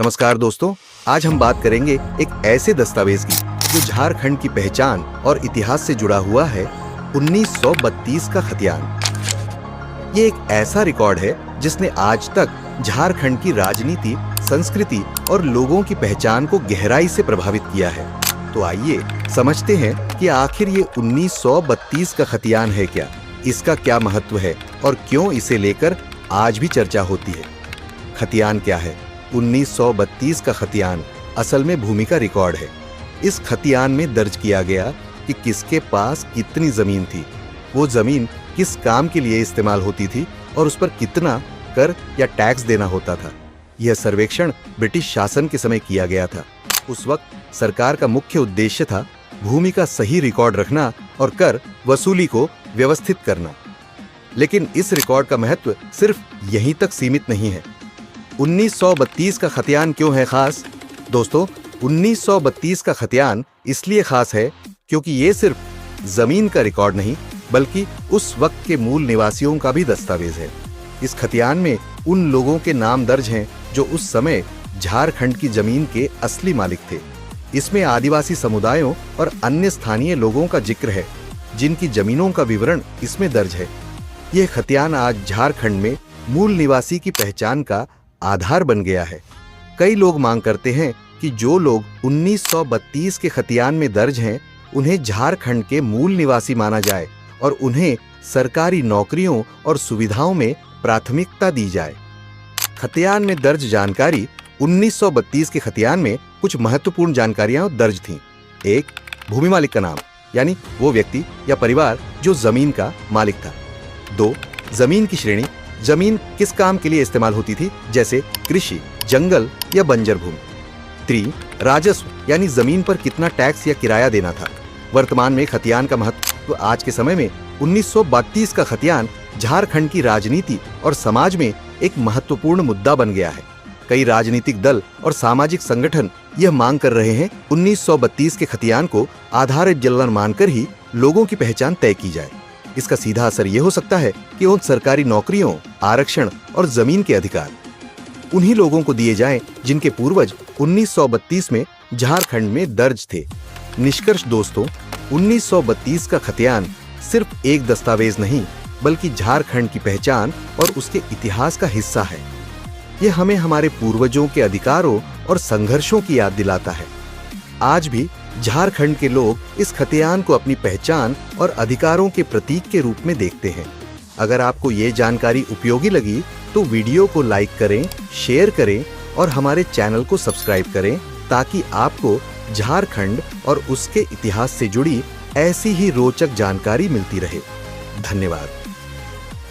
नमस्कार दोस्तों, आज हम बात करेंगे एक ऐसे दस्तावेज की जो झारखंड की पहचान और इतिहास से जुड़ा हुआ है। 1932 का खतियान। ये एक ऐसा रिकॉर्ड है जिसने आज तक झारखंड की राजनीति, संस्कृति और लोगों की पहचान को गहराई से प्रभावित किया है। तो आइए समझते हैं कि आखिर ये 1932 का खतियान है क्या, इसका क्या महत्व है और क्यों इसे लेकर आज भी चर्चा होती है। खतियान क्या है? 1932 का खतियान असल में भूमि का रिकॉर्ड है। इस खतियान में दर्ज किया गया कि किसके पास कितनी जमीन थी, वो जमीन किस काम के लिए इस्तेमाल होती थी और उस पर कितना कर या टैक्स देना होता था। यह सर्वेक्षण ब्रिटिश शासन के समय किया गया था। उस वक्त सरकार का मुख्य उद्देश्य था भूमि का सही रिकॉर्ड रखना और कर वसूली को व्यवस्थित करना। लेकिन इस रिकॉर्ड का महत्व सिर्फ यहीं तक सीमित नहीं है। 1932 का खतियान क्यों है खास? दोस्तों, 1932 का खतियान इसलिए खास है क्योंकि ये सिर्फ जमीन का रिकॉर्ड नहीं बल्कि उस वक्त के मूल निवासियों का भी दस्तावेज है। इस खतियान में उन लोगों के नाम दर्ज हैं जो उस समय झारखंड की जमीन के असली मालिक थे। इसमें आदिवासी समुदायों और अन्य स्थानीय लोगों का जिक्र है जिनकी जमीनों का विवरण इसमें दर्ज है। यह खतियान आज झारखंड में मूल निवासी की पहचान का आधार बन गया है। कई लोग मांग करते हैं कि जो लोग 1932 के खतियान में दर्ज हैं, उन्हें झारखंड के मूल निवासी माना जाए और उन्हें सरकारी नौकरियों और सुविधाओं में प्राथमिकता दी जाए। खतियान में दर्ज जानकारी 1932 के खतियान में कुछ महत्वपूर्ण जानकारियां दर्ज थीं। 1. भूमि मालिक का नाम, यानी वो व्यक्ति या परिवार जो जमीन का मालिक था। 2. जमीन की श्रेणी, जमीन किस काम के लिए इस्तेमाल होती थी, जैसे कृषि, जंगल या बंजर भूमि। 3. राजस्व, यानी जमीन पर कितना टैक्स या किराया देना था। वर्तमान में खतियान का महत्व तो आज के समय में 1932 का खतियान झारखंड की राजनीति और समाज में एक महत्वपूर्ण मुद्दा बन गया है। कई राजनीतिक दल और सामाजिक संगठन यह मांग कर रहे हैं 1932 के खतियान को आधारित जलवन मानकर ही लोगों की पहचान तय की जाए। इसका सीधा असर यह हो सकता है कि उन सरकारी नौकरियों, आरक्षण और जमीन के अधिकार उन्हीं लोगों को दिए जाएं जिनके पूर्वज 1932 में झारखंड में दर्ज थे। निष्कर्ष दोस्तों, 1932 का खतियान सिर्फ एक दस्तावेज नहीं बल्कि झारखंड की पहचान और उसके इतिहास का हिस्सा है। यह हमें हमारे पूर्वजों के अधिकारों और संघर्षों की याद दिलाता है। आज भी झारखंड के लोग इस खतियान को अपनी पहचान और अधिकारों के प्रतीक के रूप में देखते हैं। अगर आपको ये जानकारी उपयोगी लगी तो वीडियो को लाइक करें, शेयर करें और हमारे चैनल को सब्सक्राइब करें ताकि आपको झारखंड और उसके इतिहास से जुड़ी ऐसी ही रोचक जानकारी मिलती रहे। धन्यवाद।